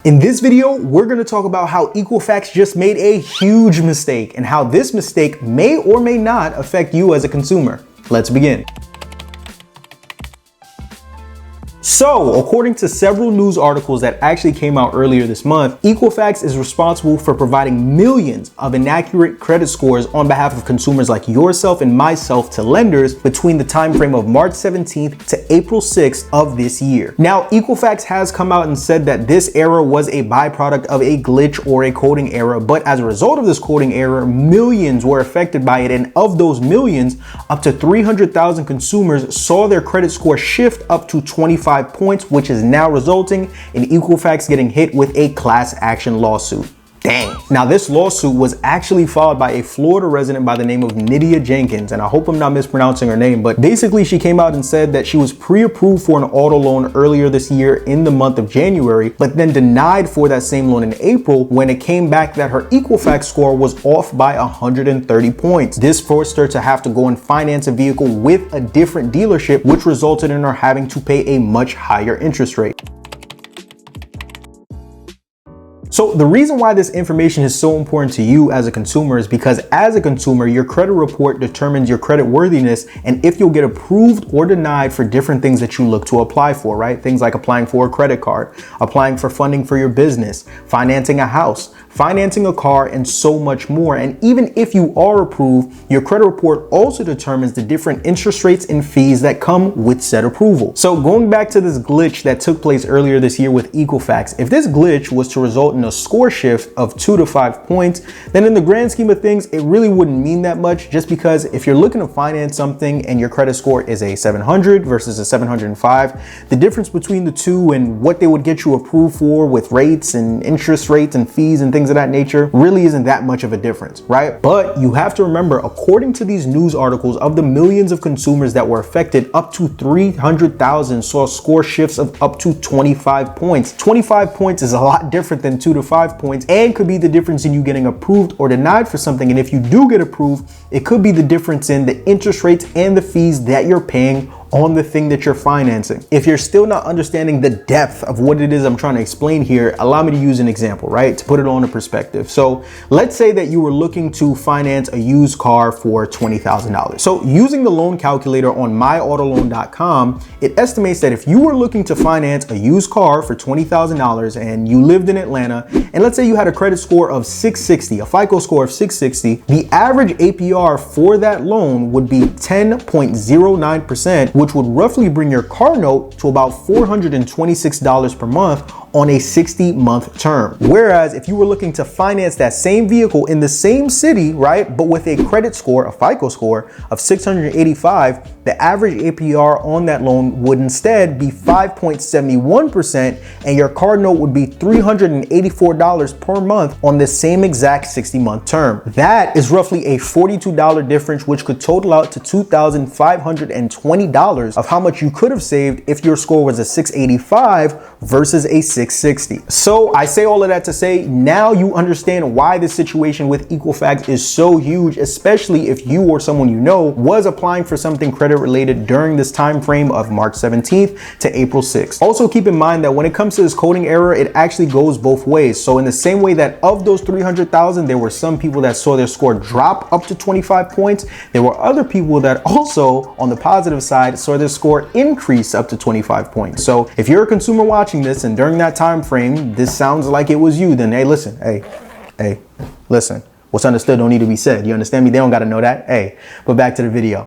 In this video, we're going to talk about how Equifax just made a huge mistake and how this mistake may or may not affect you as a consumer. Let's begin. So, according to several news articles that actually came out earlier this month, Equifax is responsible for providing millions of inaccurate credit scores on behalf of consumers like yourself and myself to lenders between the time frame of March 17th to April 6th of this year. Now, Equifax has come out and said that this error was a byproduct of a glitch or a coding error, but as a result of this coding error, millions were affected by it, and of those millions, up to 300,000 consumers saw their credit score shift up to 25 points, which is now resulting in Equifax getting hit with a class action lawsuit. Dang. Now, this lawsuit was actually filed by a Florida resident by the name of Nydia Jenkins, and I hope I'm not mispronouncing her name, but basically she came out and said that she was pre-approved for an auto loan earlier this year in the month of January, but then denied for that same loan in April when it came back that her Equifax score was off by 130 points. This forced her to have to go and finance a vehicle with a different dealership, which resulted in her having to pay a much higher interest rate. So the reason why this information is so important to you as a consumer is because as a consumer, your credit report determines your credit worthiness and if you'll get approved or denied for different things that you look to apply for, right? Things like applying for a credit card, applying for funding for your business, financing a house, financing a car, and so much more. And even if you are approved, your credit report also determines the different interest rates and fees that come with said approval. So going back to this glitch that took place earlier this year with Equifax, if this glitch was to result in a score shift of 2 to 5 points, then in the grand scheme of things, it really wouldn't mean that much, just because if you're looking to finance something and your credit score is a 700 versus a 705, the difference between the two and what they would get you approved for with rates and interest rates and fees and things of that nature really isn't that much of a difference, right? But you have to remember, according to these news articles, of the millions of consumers that were affected, up to 300,000 saw score shifts of up to 25 points. 25 points is a lot different than 2 to 5 points and could be the difference in you getting approved or denied for something. And if you do get approved, it could be the difference in the interest rates and the fees that you're paying on the thing that you're financing. If you're still not understanding the depth of what it is I'm trying to explain here, allow me to use an example, right? To put it on a perspective. So let's say that you were looking to finance a used car for $20,000. So using the loan calculator on myautoloan.com, it estimates that if you were looking to finance a used car for $20,000 and you lived in Atlanta, and let's say you had a credit score of 660, a FICO score of 660, the average APR for that loan would be 10.09%, which would roughly bring your car note to about $426 per month on a 60-month term. Whereas if you were looking to finance that same vehicle in the same city, right, but with a credit score, a FICO score of 685, the average APR on that loan would instead be 5.71%, and your car note would be $384 per month on the same exact 60-month term. That is roughly a $42 difference, which could total out to $2,520 of how much you could have saved if your score was a 685 versus a 660. So I say all of that to say, now you understand why this situation with Equifax is so huge, especially if you or someone you know was applying for something credit related during this time frame of March 17th to April 6th. Also keep in mind that when it comes to this coding error, it actually goes both ways. So in the same way that of those 300,000, there were some people that saw their score drop up to 25 points, there were other people that also, on the positive side, saw their score increase up to 25 points. So if you're a consumer watching this and during that time frame, this sounds like it was you, then hey, listen, listen, what's understood don't need to be said. You understand me? They don't got to know that. Hey, but back to the video.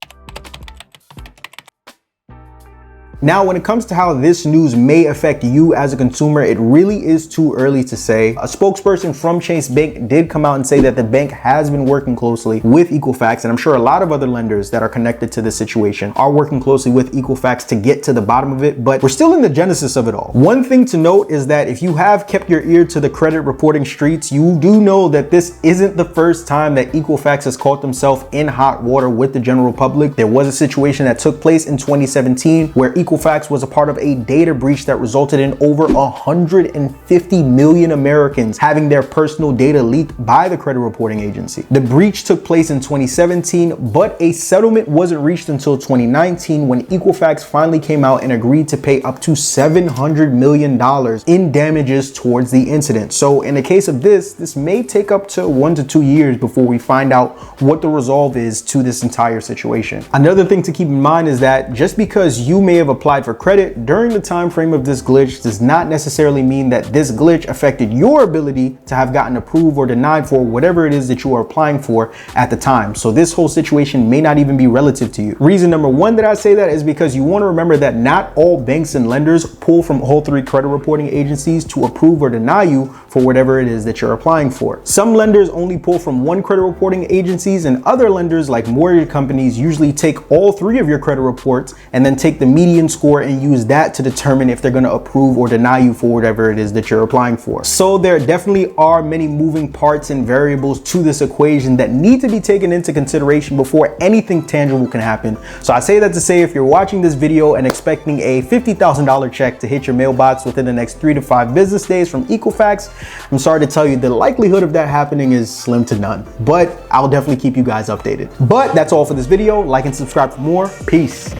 Now, when it comes to how this news may affect you as a consumer, it really is too early to say. A spokesperson from Chase Bank did come out and say that the bank has been working closely with Equifax, and I'm sure a lot of other lenders that are connected to this situation are working closely with Equifax to get to the bottom of it, but we're still in the genesis of it all. One thing to note is that if you have kept your ear to the credit reporting streets, you do know that this isn't the first time that Equifax has caught themselves in hot water with the general public. There was a situation that took place in 2017 where Equifax Equifax was a part of a data breach that resulted in over 150 million Americans having their personal data leaked by the credit reporting agency. The breach took place in 2017, but a settlement wasn't reached until 2019 when Equifax finally came out and agreed to pay up to $700 million in damages towards the incident. So in the case of this may take up to 1 to 2 years before we find out what the resolve is to this entire situation. Another thing to keep in mind is that just because you may have applied for credit during the time frame of this glitch does not necessarily mean that this glitch affected your ability to have gotten approved or denied for whatever it is that you are applying for at the time. So this whole situation may not even be relative to you. Reason number one that I say that is because you want to remember that not all banks and lenders pull from all 3 credit reporting agencies to approve or deny you for whatever it is that you're applying for. Some lenders only pull from 1 credit reporting agencies, and other lenders like mortgage companies usually take all 3 of your credit reports and then take the median score and use that to determine if they're going to approve or deny you for whatever it is that you're applying for. So there definitely are many moving parts and variables to this equation that need to be taken into consideration before anything tangible can happen. So I say that to say, if you're watching this video and expecting a $50,000 check to hit your mailbox within the next 3 to 5 business days from Equifax, I'm sorry to tell you the likelihood of that happening is slim to none, but I'll definitely keep you guys updated. But that's all for this video. Like and subscribe for more. Peace.